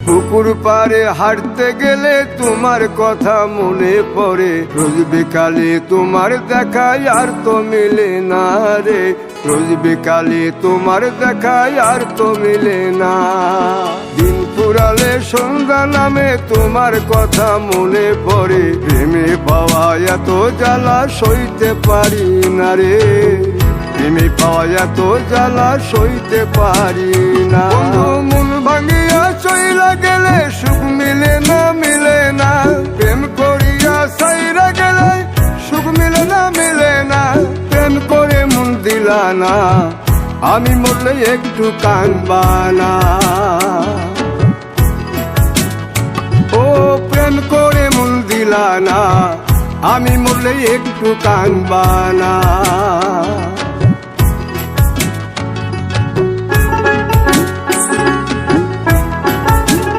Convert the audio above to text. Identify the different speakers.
Speaker 1: পুকুর পাড়ে হাঁটতে গেলে তোমার কথা মনে পড়ে, রোজ বিকালে তোমার দেখা আর তো মিলে না রে, রোজ বিকালে তোমার দেখা আর তো মিলে না। দিন ফুরালে সন্ধ্যা নামে তোমার কথা মনে পড়ে, প্রেমে পাওয়া এত জ্বালা সইতে পারি না রে, প্রেমে পাওয়া এত জ্বালা সইতে পারি না। মন ভাঙিয়া চইলা গেলে সুখ মিলে না, মিলে না, প্রেম করিয়া সাইরা গেলে সুখ মিলে না, মিলে না, প্রেম করে মন দিলা না, আমি মরলে একটু কাঁদবা না। ও প্রেম করে মন দিলা না, আমি মরলে একটু কাঁদবা না।